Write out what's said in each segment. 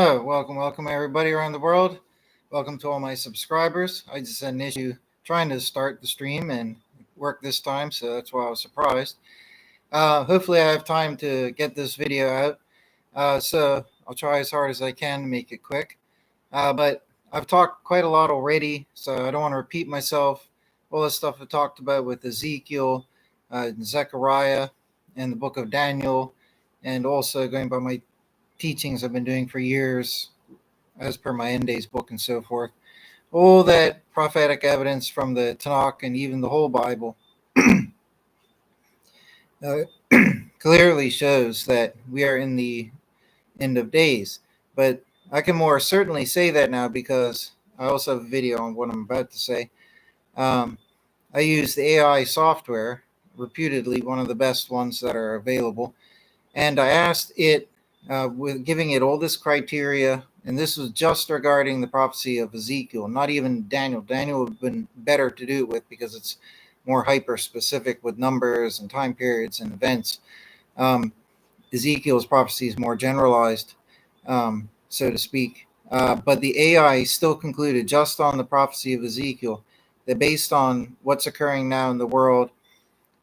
Oh, welcome everybody around the world. Welcome to all my subscribers. I just had an issue trying to start the stream and work this time, so that's why I was surprised. Hopefully, I have time to get this video out. So I'll try as hard as I can to make it quick. But I've talked quite a lot already, so I don't want to repeat myself. All the stuff I talked about with Ezekiel, Zechariah, and the book of Daniel, and also going by my teachings I've been doing for years as per my end days book and so forth. All that prophetic evidence from the Tanakh and even the whole Bible uh, clearly shows that we are in the end of days. But I can more certainly say that now because I also have a video on what I'm about to say. Um, I use the AI software, reputedly one of the best ones that are available, and I asked it, with giving it all this criteria, and this was just regarding the prophecy of Ezekiel, not even Daniel. Daniel would have been better to do it with because it's more hyper specific with numbers and time periods and events. Um, Ezekiel's prophecy is more generalized, so to speak. But the AI still concluded just on the prophecy of Ezekiel that based on what's occurring now in the world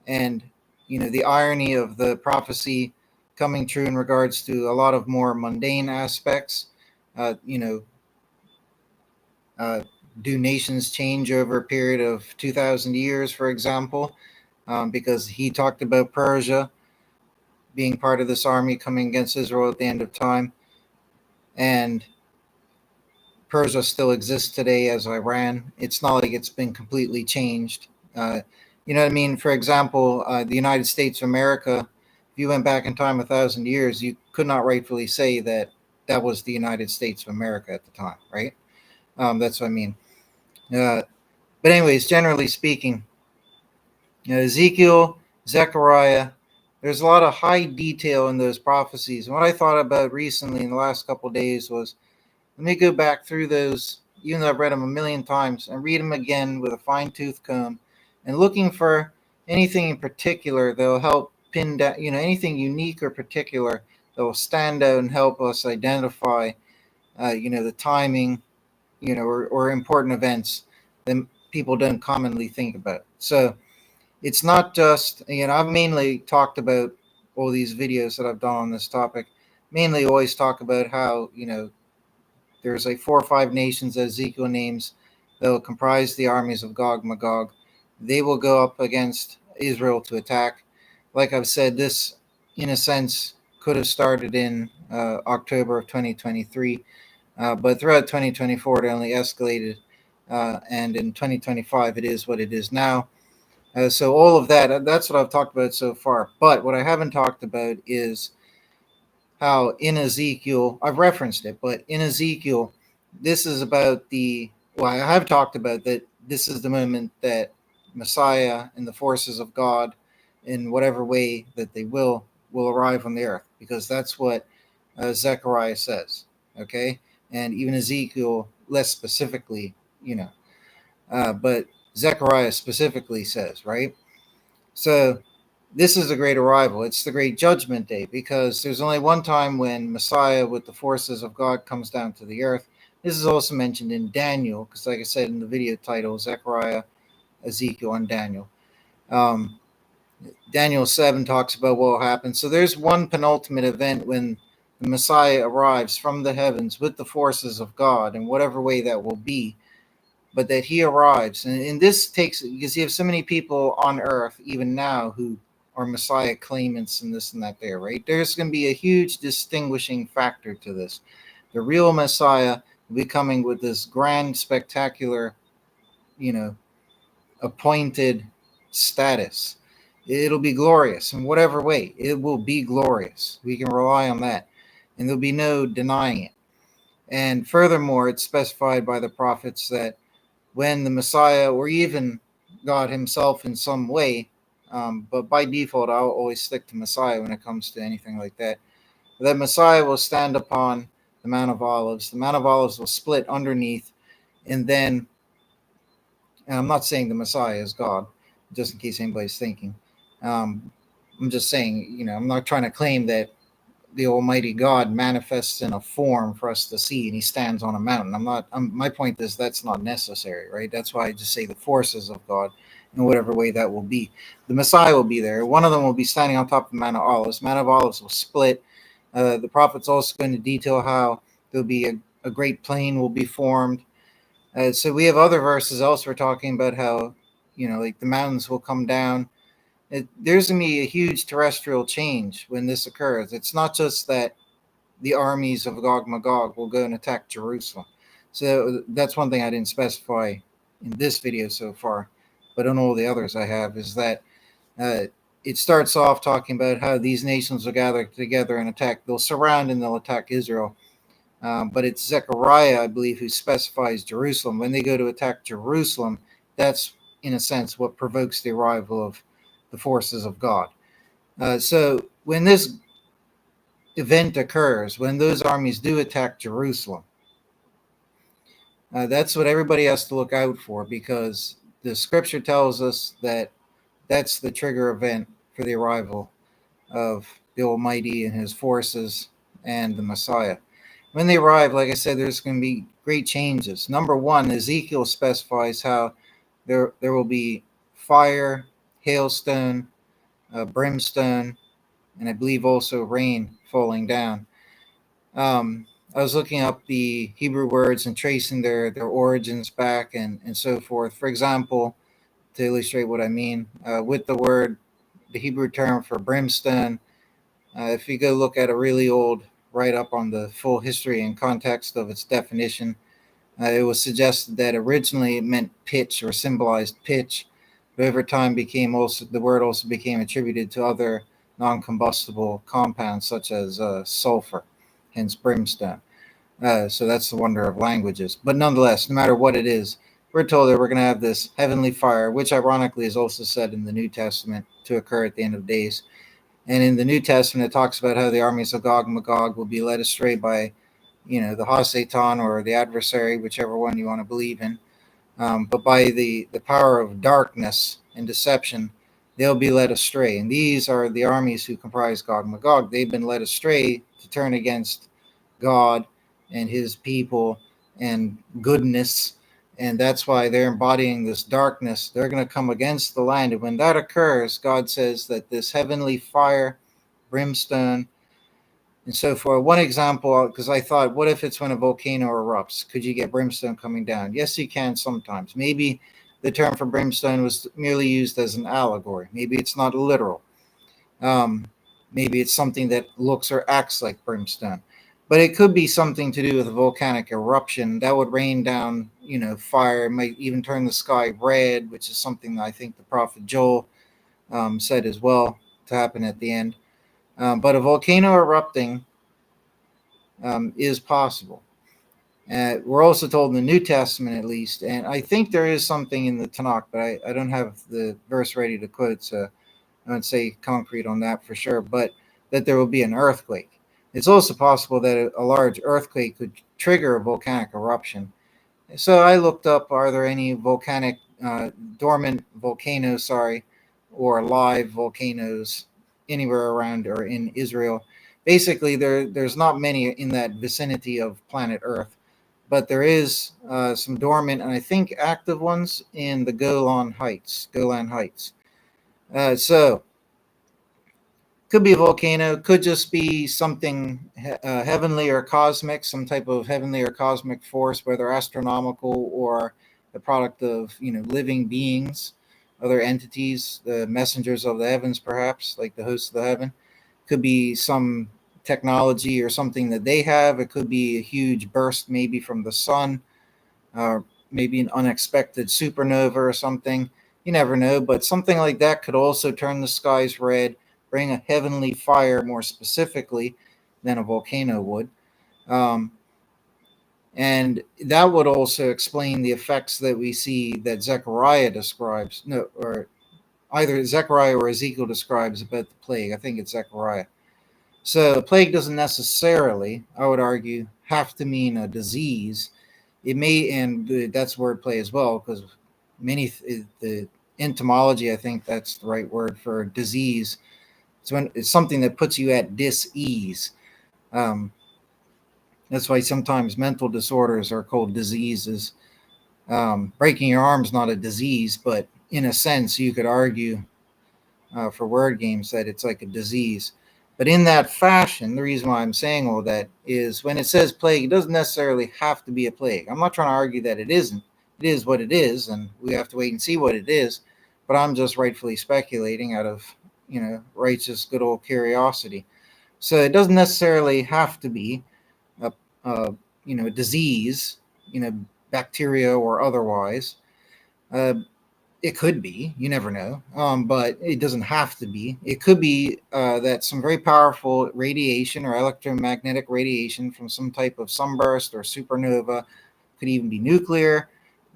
and the irony of the prophecy coming true in regards to a lot of more mundane aspects. uh, you know uh, do nations change over a period of 2,000 years, for example? Because he talked about Persia being part of this army coming against Israel at the end of time, and Persia still exists today as Iran. It's not like it's been completely changed. You know what I mean? For example, the United States of America, if you went back in time 1,000 years, you could not rightfully say that that was the United States of America at the time, right? That's what I mean. Uh, but anyways, generally speaking, Ezekiel, Zechariah, there's a lot of high detail in those prophecies. And what I thought about recently in the last couple of days was, let me go back through those, even though I've read them a million times, and read them again with a fine tooth comb and looking for anything in particular that will help pin down, anything unique or particular that will stand out and help us identify, the timing, or important events that people don't commonly think about. So it's not just, I've mainly talked about all these videos that I've done on this topic, mainly always talk about how, there's like 4 or 5 nations that Ezekiel names that will comprise the armies of Gog Magog. They will go up against Israel to attack. Like I've said, this, in a sense, could have started in October of 2023, but throughout 2024, it only escalated. And in 2025, it is what it is now. So all of that, that's what I've talked about so far. But what I haven't talked about is how in Ezekiel, I've referenced it, but in Ezekiel, this is about I have talked about that this is the moment that Messiah and the forces of God, in whatever way that they will arrive on the earth, because that's what Zechariah says, okay? And even Ezekiel less specifically, but Zechariah specifically says, right? So this is the great arrival. It's the great judgment day, because there's only one time when Messiah with the forces of God comes down to the earth. This is also mentioned in Daniel, because like I said in the video title, Zechariah, Ezekiel, and Daniel. Um, Daniel 7 talks about what will happen. So there's one penultimate event when the Messiah arrives from the heavens with the forces of God, in whatever way that will be, but that he arrives. And this takes, because you have so many people on earth, even now, who are Messiah claimants and this and that there, right? There's going to be a huge distinguishing factor to this. The real Messiah will be coming with this grand, spectacular, you know, appointed status. It'll be glorious in whatever way. It will be glorious. We can rely on that. And there'll be no denying it. And furthermore, it's specified by the prophets that when the Messiah, or even God himself in some way, but by default, I'll always stick to Messiah when it comes to anything like that, that Messiah will stand upon the Mount of Olives. The Mount of Olives will split underneath, and then, and I'm not saying the Messiah is God, just in case anybody's thinking. I'm just saying, I'm not trying to claim that the Almighty God manifests in a form for us to see, and he stands on a mountain. My point is that's not necessary, right? That's why I just say the forces of God in whatever way that will be. The Messiah will be there. One of them will be standing on top of the Mount of Olives. Mount of Olives will split. The prophet's also going to detail how there'll be a great plain will be formed. So we have other verses elsewhere talking about how, like the mountains will come down. There's going to be a huge terrestrial change when this occurs. It's not just that the armies of Gog Magog will go and attack Jerusalem. So that's one thing I didn't specify in this video so far, but on all the others I have, is that uh, it starts off talking about how these nations will gather together and attack. They'll surround and they'll attack Israel. But it's Zechariah, I believe, who specifies Jerusalem. When they go to attack Jerusalem, that's, in a sense, what provokes the arrival of the forces of God. So when this event occurs, when those armies do attack Jerusalem, that's what everybody has to look out for, because the scripture tells us that that's the trigger event for the arrival of the Almighty and his forces and the Messiah. When they arrive, like I said, there's going to be great changes. Number one, Ezekiel specifies how there will be fire, hailstone, brimstone, and I believe also rain falling down. I was looking up the Hebrew words and tracing their origins back and so forth. For example, to illustrate what I mean, with the Hebrew term for brimstone, if you go look at a really old write up on the full history and context of its definition, it was suggested that originally it meant pitch or symbolized pitch, but over time the word also became attributed to other non-combustible compounds such as sulfur, hence brimstone. So that's the wonder of languages. But nonetheless, no matter what it is, we're told that we're going to have this heavenly fire, which ironically is also said in the New Testament to occur at the end of days. And in the New Testament, it talks about how the armies of Gog and Magog will be led astray by, the Hasatan or the adversary, whichever one you want to believe in. But by the power of darkness and deception, they'll be led astray. And these are the armies who comprise Gog and Magog. They've been led astray to turn against God and his people and goodness. And that's why they're embodying this darkness. They're going to come against the land. And when that occurs, God says that this heavenly fire, brimstone, and so forth. One example, because I thought, what if it's when a volcano erupts? Could you get brimstone coming down? Yes, you can sometimes. Maybe the term for brimstone was merely used as an allegory. Maybe it's not literal. Um, Maybe it's something that looks or acts like brimstone. But it could be something to do with a volcanic eruption that would rain down, fire. It might even turn the sky red, which is something that I think the prophet Joel said as well to happen at the end. But a volcano erupting is possible. We're also told in the New Testament, at least, and I think there is something in the Tanakh, but I don't have the verse ready to quote, so I don't say concrete on that for sure, but that there will be an earthquake. It's also possible that a large earthquake could trigger a volcanic eruption. So I looked up, are there any dormant volcanoes, or live volcanoes anywhere around or in Israel? Basically, there's not many in that vicinity of planet Earth, but there is some dormant and I think active ones in the Golan Heights. So could be a volcano, could just be something heavenly or cosmic, some type of heavenly or cosmic force, whether astronomical or the product of living beings, other entities, the messengers of the heavens, perhaps like the hosts of the heaven. Could be some technology or something that they have. It could be a huge burst, maybe from the sun, maybe an unexpected supernova or something. You never know, but something like that could also turn the skies red, bring a heavenly fire more specifically than a volcano would. Um, and that would also explain the effects that we see that Zechariah describes, no, or either Zechariah or Ezekiel describes about the plague. I think it's Zechariah. So, a plague doesn't necessarily, I would argue, have to mean a disease. It may, and that's wordplay as well, because the entomology, I think that's the right word for disease. It's something that puts you at dis-ease. Um, that's why sometimes mental disorders are called diseases. Breaking your arm's not a disease, but in a sense, you could argue for word games that it's like a disease. But in that fashion, the reason why I'm saying all that is when it says plague, it doesn't necessarily have to be a plague. I'm not trying to argue that it isn't. It is what it is, and we have to wait and see what it is. But I'm just rightfully speculating out of, righteous good old curiosity. So it doesn't necessarily have to be a, a disease, bacteria or otherwise. Uh, it could be, you never know, but it doesn't have to be. It could be that some very powerful radiation or electromagnetic radiation from some type of sunburst or supernova, could even be nuclear,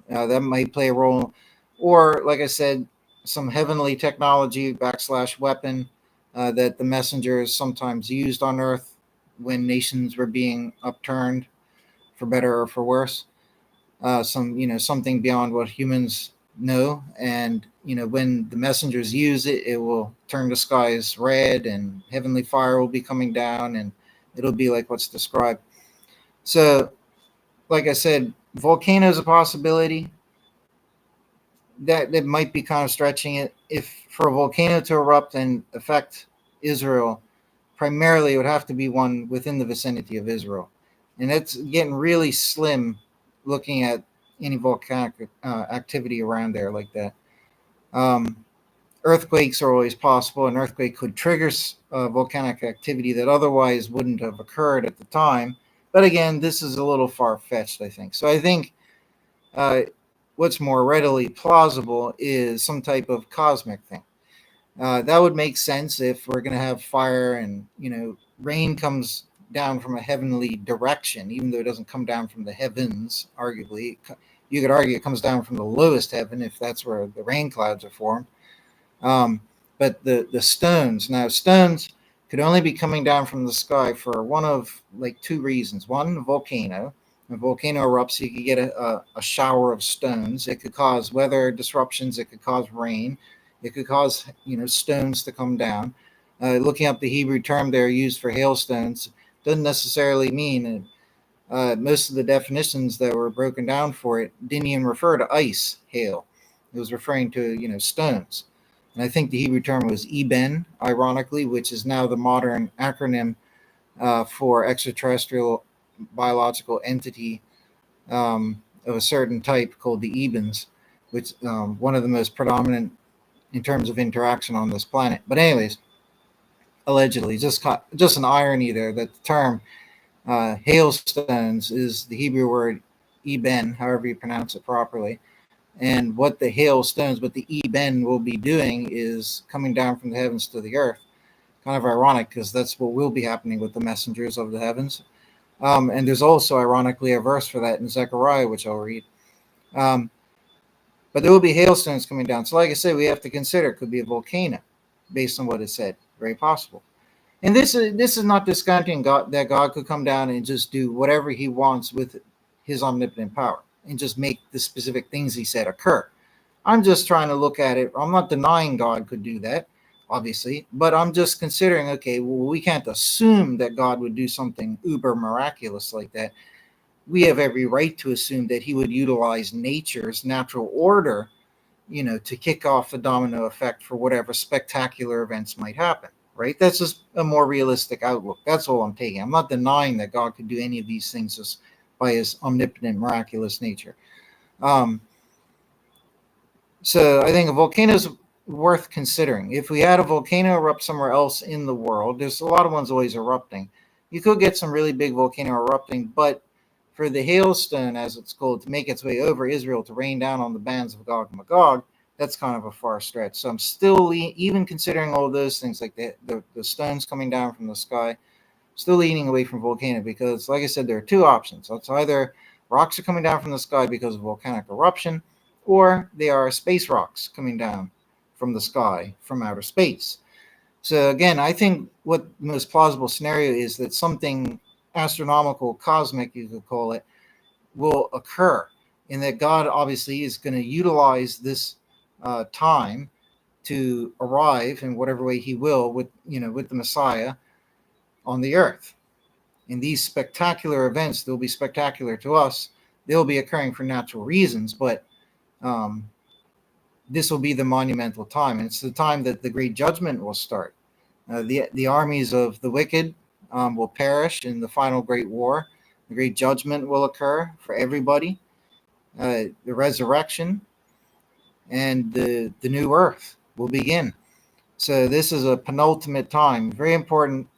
that might play a role. Or, like I said, some heavenly technology backslash weapon that the messengers sometimes used on Earth when nations were being upturned, for better or for worse. Something beyond what humans know, and when the messengers use it, it will turn the skies red and heavenly fire will be coming down, and it'll be like what's described. So, like I said, volcanoes a possibility. That might be kind of stretching it. If for a volcano to erupt and affect Israel, primarily it would have to be one within the vicinity of Israel, and it's getting really slim looking at any volcanic activity around there like that. Um, Earthquakes are always possible. An earthquake could trigger volcanic activity that otherwise wouldn't have occurred at the time. But again, this is a little far fetched, I think. So I think uh, what's more readily plausible is some type of cosmic thing. That would make sense if we're going to have fire and, rain comes down from a heavenly direction, even though it doesn't come down from the heavens, arguably. You could argue it comes down from the lowest heaven if that's where the rain clouds are formed. Um, but the stones, now stones could only be coming down from the sky for one of like two reasons. One, a volcano. A volcano erupts, you could get a shower of stones. It could cause weather disruptions. It could cause rain. It could cause stones to come down. Looking up the Hebrew term there used for hailstones doesn't necessarily mean. Most of the definitions that were broken down for it didn't even refer to ice, hail. It was referring to stones. And I think the Hebrew term was eben, ironically, which is now the modern acronym for extraterrestrial biological entity of a certain type called the Ebens, which one of the most predominant in terms of interaction on this planet. But anyways, allegedly, just an irony there that the term hailstones is the Hebrew word eben, however you pronounce it properly. And what the hailstones, what the eben will be doing is coming down from the heavens to the earth. Kind of ironic because that's what will be happening with the messengers of the heavens. And there's also, ironically, a verse for that in Zechariah, which I'll read. Um, but there will be hailstones coming down. So, like I said, we have to consider it could be a volcano based on what it said. Very possible. And this is not discounting God, that God could come down and just do whatever he wants with his omnipotent power and just make the specific things he said occur. I'm just trying to look at it. I'm not denying God could do that, obviously, but I'm just considering, okay, well, we can't assume that God would do something uber miraculous like that. We have every right to assume that he would utilize nature's natural order, to kick off the domino effect for whatever spectacular events might happen, right? That's just a more realistic outlook. That's all I'm taking. I'm not denying that God could do any of these things just by his omnipotent, miraculous nature. Um, So I think a volcano is worth considering. If we had a volcano erupt somewhere else in the world, there's a lot of ones always erupting. You could get some really big volcano erupting, but for the hailstone, as it's called, to make its way over Israel to rain down on the bands of Gog and Magog, that's kind of a far stretch. So I'm still even considering all those things like the stones coming down from the sky, still leaning away from volcano because, like I said, there are two options. It's either rocks are coming down from the sky because of volcanic eruption, or they are space rocks coming down from the sky from outer space. So again, I think what the most plausible scenario is that something astronomical, cosmic, you could call it, will occur, and that God obviously is going to utilize this time to arrive in whatever way He will with the Messiah on the earth. And these spectacular events, they'll be spectacular to us. They'll be occurring for natural reasons, but um, this will be the monumental time. And it's the time that the great judgment will start. The armies of the wicked will perish in the final great war. The great judgment will occur for everybody. The resurrection and the new earth will begin. So this is a penultimate time. Very important,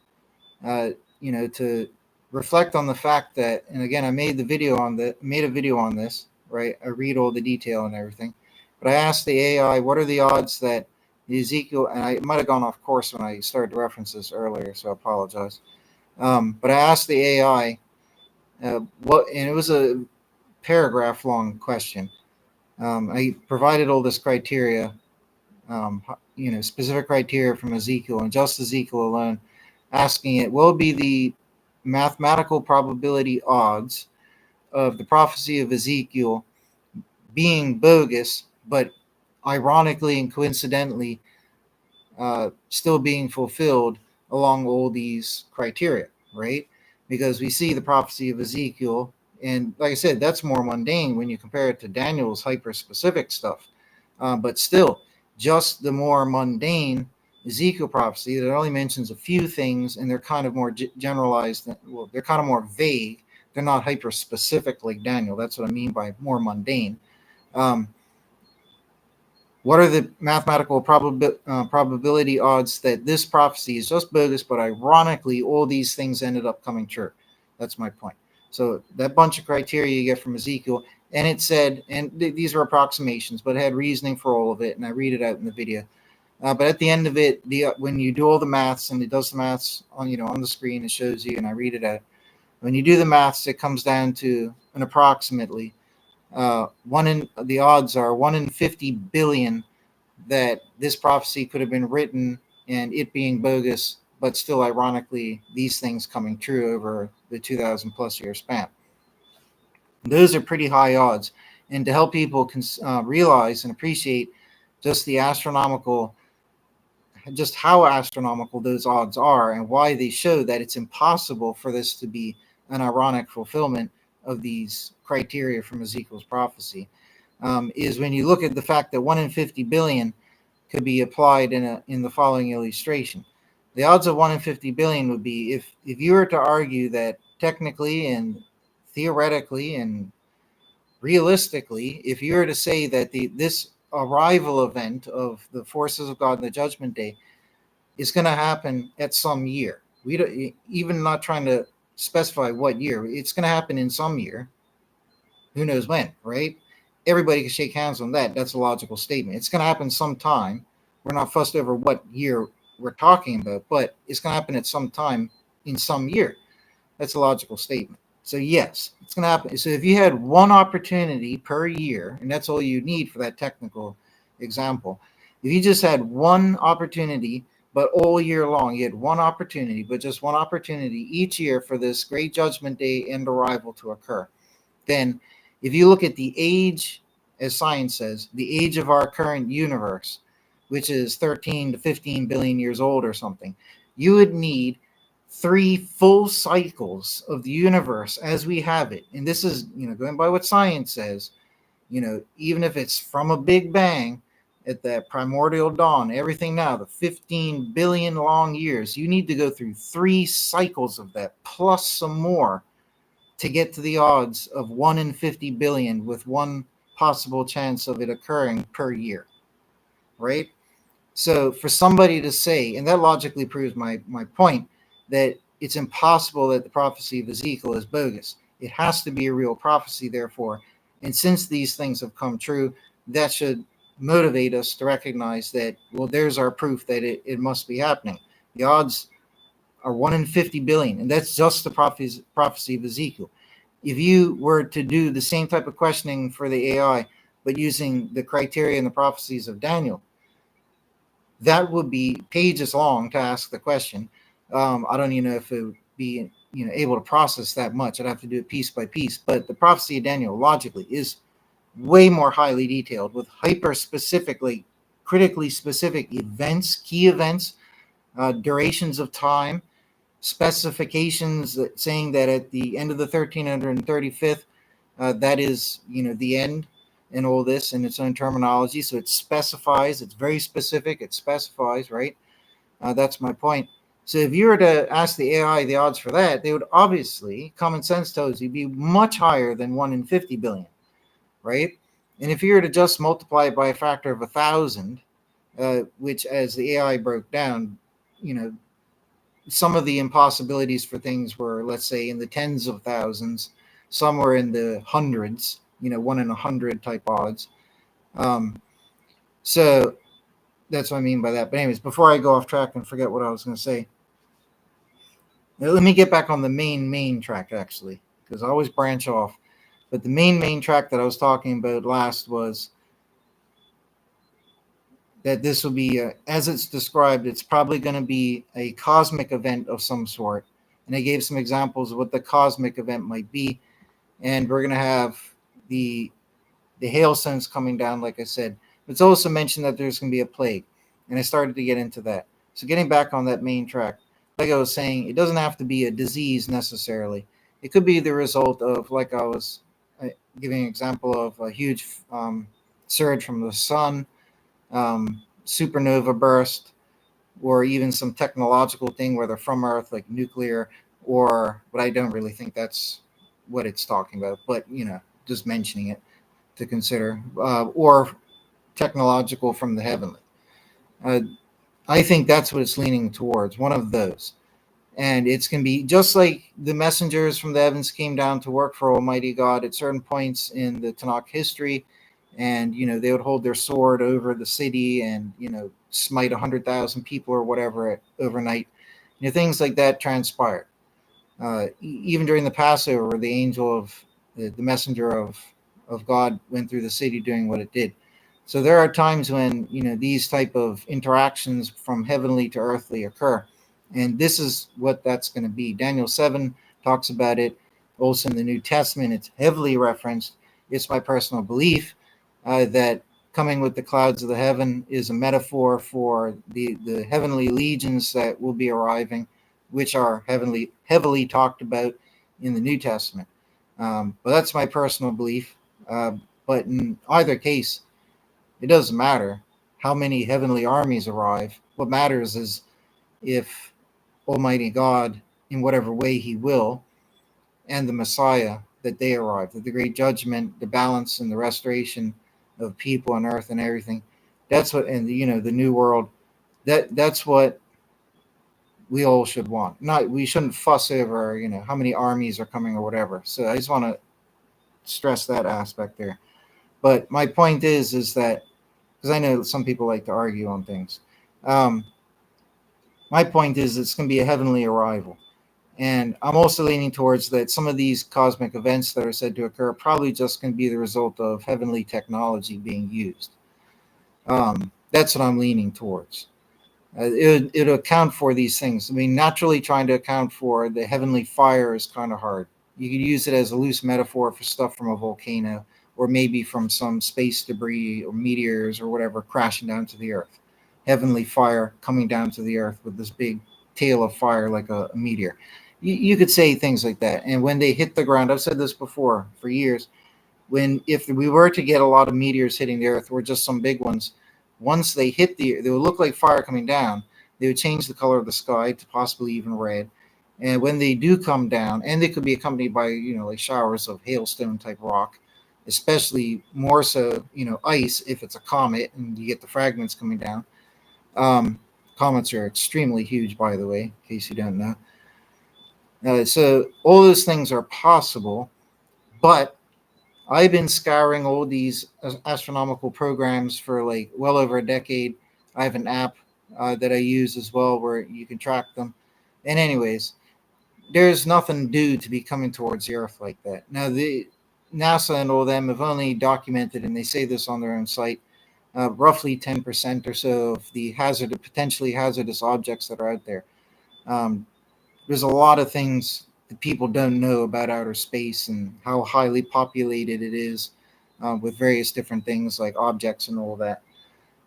uh, to reflect on the fact that. And again, I made a video on this. Right, I read all the detail and everything, but I asked the AI, what are the odds that the Ezekiel? And I might have gone off course when I started to reference this earlier, so I apologize. But I asked the AI what, and it was a paragraph long question. I provided all this criteria, specific criteria from Ezekiel and just Ezekiel alone, asking it, what will be the mathematical probability odds of the prophecy of Ezekiel being bogus, but ironically and coincidentally still being fulfilled along all these criteria, right? Because we see the prophecy of Ezekiel, and like I said, that's more mundane when you compare it to Daniel's hyper-specific stuff. But still, just the more mundane Ezekiel prophecy that only mentions a few things, and they're kind of more generalized. Well, they're kind of more vague. They're not hyper-specific like Daniel. That's what I mean by more mundane. Um, what are the mathematical probability odds that this prophecy is just bogus, but ironically, all these things ended up coming true? That's my point. So that bunch of criteria you get from Ezekiel, and it said, and these are approximations, but it had reasoning for all of it, and I read it out in the video. But at the end of it, when you do all the maths, and it does the maths on the screen, it shows you, and I read it out. When you do the maths, it comes down to an approximately the odds are 1 in 50 billion that this prophecy could have been written and it being bogus, but still ironically these things coming true over the 2,000 plus year span. Those are pretty high odds, and to help people realize and appreciate just how astronomical those odds are, and why they show that it's impossible for this to be an ironic fulfillment of these criteria from Ezekiel's prophecy, is when you look at the fact that 1 in 50 billion could be applied in the following illustration. The odds of 1 in 50 billion would be, if you were to argue that technically and theoretically and realistically, if you were to say that this arrival event of the forces of God in the judgment day is going to happen at some year. We don't, even not trying to specify what year. It's going to happen in some year. Who knows when, right? Everybody can shake hands on that. That's a logical statement. It's going to happen sometime. We're not fussed over what year we're talking about, but it's going to happen at some time in some year. That's a logical statement. So yes, it's going to happen. So if you had one opportunity per year, and that's all you need for that technical example, if you just had one opportunity, but all year long, you had one opportunity, but just one opportunity each year for this great judgment day and arrival to occur, then if you look at the age, as science says, the age of our current universe, which is 13 to 15 billion years old or something, you would need 3 full cycles of the universe as we have it. And this is, going by what science says, even if it's from a big bang at that primordial dawn, everything now, the 15 billion long years, you need to go through 3 cycles of that, plus some more, to get to the odds of 1 in 50 billion, with one possible chance of it occurring per year, right? So for somebody to say, and that logically proves my point, that it's impossible that the prophecy of Ezekiel is bogus. It has to be a real prophecy, therefore. And since these things have come true, that should motivate us to recognize that, well, there's our proof that it must be happening. The odds are 1 in 50 billion, and that's just the prophecy of Ezekiel. If you were to do the same type of questioning for the AI, but using the criteria and the prophecies of Daniel, that would be pages long to ask the question. I don't even know if it would be able to process that much. I'd have to do it piece by piece. But the prophecy of Daniel, logically, is way more highly detailed, with hyper-specifically, critically specific events, key events, durations of time, specifications saying that at the end of the 1335th, that is, the end and all this in its own terminology. So it specifies, it's very specific, it specifies, right? That's my point. So if you were to ask the AI the odds for that, they would obviously, common sense tells you, be much higher than 1 in 50 billion, right? And if you were to just multiply it by a factor of 1,000, which as the AI broke down, some of the impossibilities for things were, let's say, in the tens of thousands, some were in the hundreds, 1 in 100 type odds. So that's what I mean by that. But anyways, before I go off track and forget what I was going to say, let me get back on the main track, actually, because I always branch off. But the main track that I was talking about last was that this will be, as it's described, it's probably going to be a cosmic event of some sort. And I gave some examples of what the cosmic event might be. And we're going to have the hailstones coming down, like I said. It's also mentioned that there's going to be a plague. And I started to get into that. So getting back on that main track, like I was saying, it doesn't have to be a disease necessarily. It could be the result of, like I was giving an example of, a huge surge from the sun, supernova burst, or even some technological thing where they're from Earth, like nuclear, but I don't really think that's what it's talking about. But just mentioning it to consider, or technological from the heavenly. I think that's what it's leaning towards. One of those. And it's going to be just like the messengers from the heavens came down to work for Almighty God at certain points in the Tanakh history. And, they would hold their sword over the city and, smite 100,000 people or whatever overnight. Things like that transpired. Even during the Passover, where the angel of the messenger of God went through the city doing what it did. So there are times when, these type of interactions from heavenly to earthly occur. And this is what that's going to be. Daniel 7 talks about it. Also in the New Testament, it's heavily referenced. It's my personal belief that coming with the clouds of the heaven is a metaphor for the heavenly legions that will be arriving, which are heavily talked about in the New Testament. But that's my personal belief. But in either case, it doesn't matter how many heavenly armies arrive. What matters is if Almighty God, in whatever way he will, and the Messiah, that they arrive, that the great judgment, the balance and the restoration of people on earth and everything. That's what, and the new world, that's what we all should want. We shouldn't fuss over, how many armies are coming or whatever. So I just want to stress that aspect there. But my point is that, because I know some people like to argue on things. My point is it's going to be a heavenly arrival. And I'm also leaning towards that some of these cosmic events that are said to occur are probably just going to be the result of heavenly technology being used. That's what I'm leaning towards. It'll account for these things. I mean, naturally trying to account for the heavenly fire is kind of hard. You could use it as a loose metaphor for stuff from a volcano, or maybe from some space debris or meteors or whatever crashing down to the earth. Heavenly fire coming down to the earth with this big tail of fire like a meteor. You could say things like that. And when they hit the ground, I've said this before for years, if we were to get a lot of meteors hitting the earth, or just some big ones, once they hit they would look like fire coming down. They would change the color of the sky to possibly even red. And when they do come down, and they could be accompanied by, like showers of hailstone type rock, especially more so, ice if it's a comet and you get the fragments coming down. Comets are extremely huge, by the way, in case you don't know. So all those things are possible, but I've been scouring all these astronomical programs for like well over a decade. I have an app that I use as well where you can track them. And anyways, there's nothing due to be coming towards the Earth like that. Now, the NASA and all them have only documented, and they say this on their own site, roughly 10% or so of the potentially hazardous objects that are out there. There's a lot of things that people don't know about outer space and how highly populated it is with various different things like objects and all that.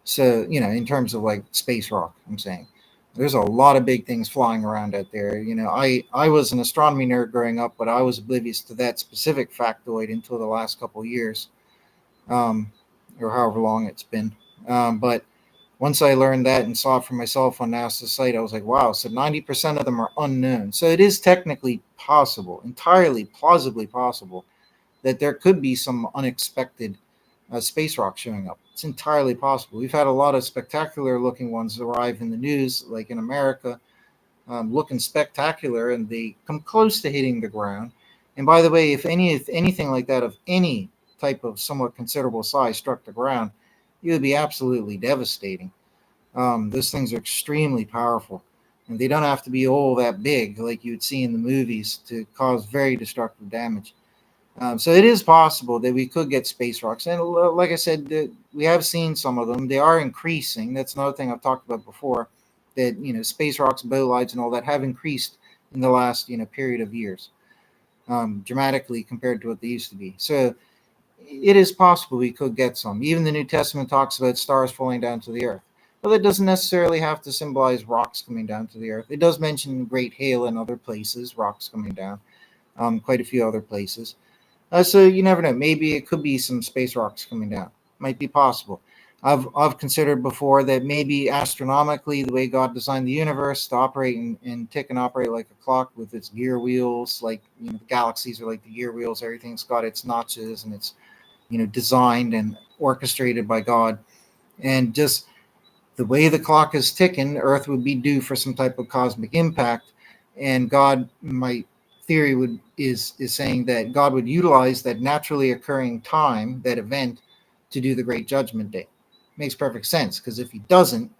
So, in terms of like space rock, I'm saying. There's a lot of big things flying around out there. I was an astronomy nerd growing up, but I was oblivious to that specific factoid until the last couple of years, um, or however long it's been. But once I learned that and saw it for myself on NASA's site, I was like, wow, so 90% of them are unknown. So it is technically possible, entirely plausibly possible, that there could be some unexpected space rock showing up. It's entirely possible. We've had a lot of spectacular looking ones arrive in the news, like in America, looking spectacular, and they come close to hitting the ground. And by the way, if anything like that of any type of somewhat considerable size struck the ground, it would be absolutely devastating. Those things are extremely powerful, and they don't have to be all that big like you would see in the movies to cause very destructive damage. So it is possible that we could get space rocks, and like I said, we have seen some of them. They are increasing. That's another thing I've talked about before. That space rocks, bolides, and all that have increased in the last period of years, dramatically compared to what they used to be. So it is possible we could get some. Even the New Testament talks about stars falling down to the earth. Well, that doesn't necessarily have to symbolize rocks coming down to the earth. It does mention great hail in other places, rocks coming down, quite a few other places. So you never know. Maybe it could be some space rocks coming down. Might be possible. I've considered before that maybe astronomically, the way God designed the universe to operate and tick and operate like a clock with its gear wheels, like the galaxies are like the gear wheels. Everything's got its notches, and it's designed and orchestrated by God. And just the way the clock is ticking, Earth would be due for some type of cosmic impact, and God, my theory is saying that God would utilize that naturally occurring time, that event, to do the great judgment day. Makes perfect sense, because if he doesn't,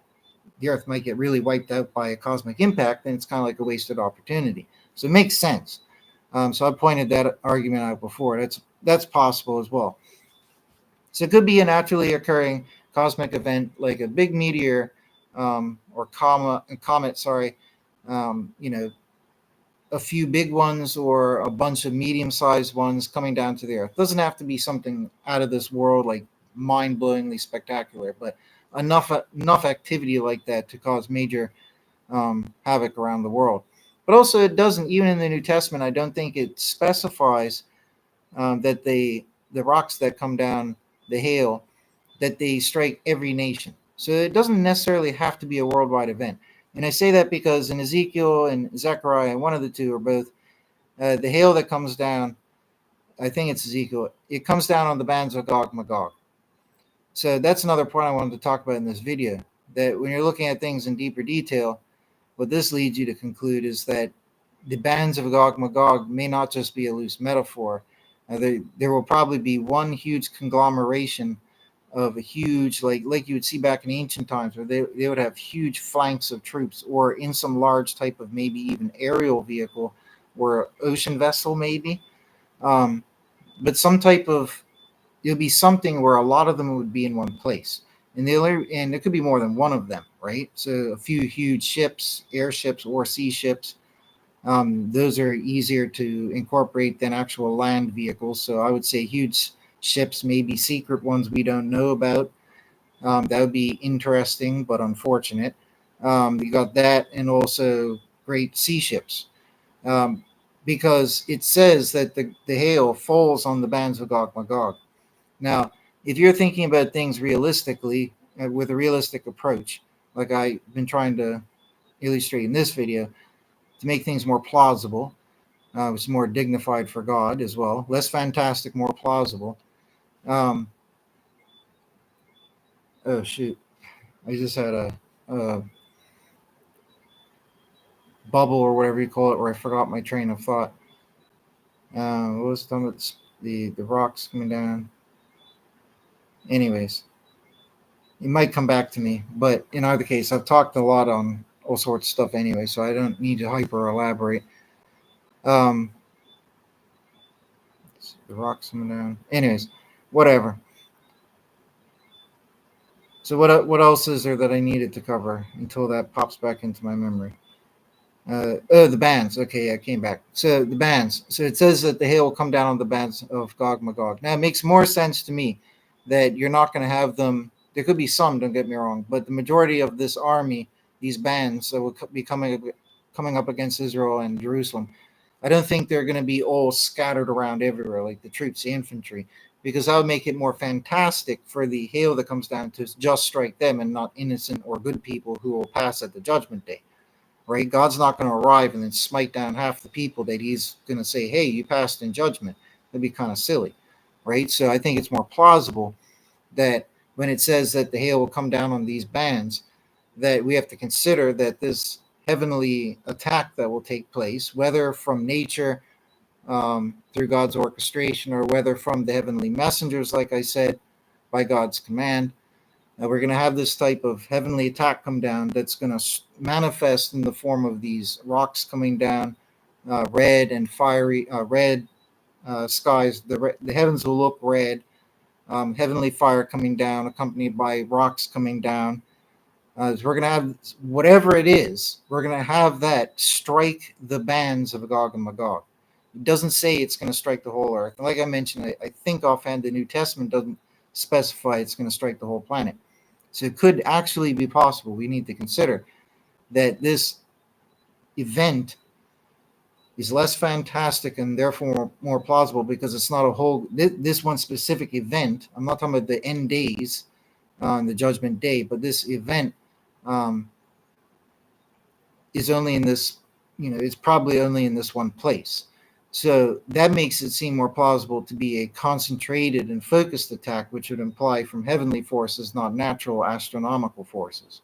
the Earth might get really wiped out by a cosmic impact, and it's kind of like a wasted opportunity. So it makes sense. So I pointed that argument out before. That's possible as well. So it could be a naturally occurring cosmic event like a big meteor, or comet. Sorry, a few big ones or a bunch of medium-sized ones coming down to the Earth. Doesn't have to be something out of this world, like mind-blowingly spectacular, but enough activity like that to cause major havoc around the world. But also, it doesn't. Even in the New Testament, I don't think it specifies that the rocks that come down, the hail, that they strike every nation. So it doesn't necessarily have to be a worldwide event. And I say that because in Ezekiel and Zechariah, one of the two, or both, the hail that comes down, I think it's Ezekiel, it comes down on the bands of Gog Magog. So that's another point I wanted to talk about in this video, that when you're looking at things in deeper detail, what this leads you to conclude is that the bands of Gog Magog may not just be a loose metaphor. There will probably be one huge conglomeration of a huge, like you would see back in ancient times, where they would have huge flanks of troops, or in some large type of maybe even aerial vehicle or ocean vessel maybe. But some type of, it'll be something where a lot of them would be in one place. And it could be more than one of them, right? So a few huge ships, airships or sea ships, those are easier to incorporate than actual land vehicles. So I would say huge ships, maybe secret ones we don't know about. That would be interesting, but unfortunate. You got that, and also great sea ships. Because it says that the hail falls on the bands of Gog Magog. Now, if you're thinking about things realistically, with a realistic approach, like I've been trying to illustrate in this video, to make things more plausible, it's more dignified for God as well, less fantastic, more plausible. Oh shoot! I just had a bubble or whatever you call it, where I forgot my train of thought. What was talking about the rocks coming down? Anyways, it might come back to me, but in either case, I've talked a lot on all sorts of stuff anyway, so I don't need to hyper elaborate. The rocks coming down. Anyways, whatever. So what else is there that I needed to cover until that pops back into my memory? The bands. Okay, I came back. So the bands. So it says that the hail will come down on the bands of Gog Magog. Now it makes more sense to me that you're not going to have them. There could be some, don't get me wrong, but the majority of this army, these bands that will be coming up against Israel and Jerusalem, I don't think they're going to be all scattered around everywhere like the troops, the infantry, because that would make it more fantastic for the hail that comes down to just strike them and not innocent or good people who will pass at the judgment day. Right? God's not going to arrive and then smite down half the people that he's going to say, hey, you passed in judgment. That'd be kind of silly. Right? So I think it's more plausible that when it says that the hail will come down on these bands, that we have to consider that this heavenly attack that will take place, whether from nature through God's orchestration or whether from the heavenly messengers, like I said, by God's command, we're going to have this type of heavenly attack come down that's going to manifest in the form of these rocks coming down, red and fiery, red skies. The heavens will look red, heavenly fire coming down, accompanied by rocks coming down. So we're going to have whatever it is, we're going to have that strike the bands of Gog and Magog. It doesn't say it's going to strike the whole earth. Like I mentioned, I think offhand the New Testament doesn't specify it's going to strike the whole planet. So it could actually be possible. We need to consider that this event is less fantastic and therefore more plausible because it's not a whole, this one specific event. I'm not talking about the end days on the judgment day, but this event is only in this, it's probably only in this one place. So that makes it seem more plausible to be a concentrated and focused attack, which would imply from heavenly forces, not natural astronomical forces.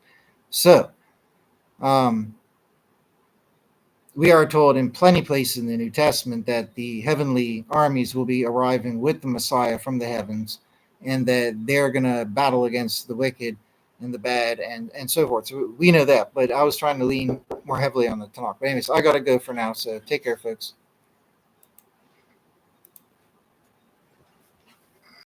So we are told in plenty of places in the New Testament that the heavenly armies will be arriving with the Messiah from the heavens, and that they're going to battle against the wicked and the bad and so forth. So we know that, but I was trying to lean more heavily on the Tanakh. But anyways, I got to go for now, so take care, folks.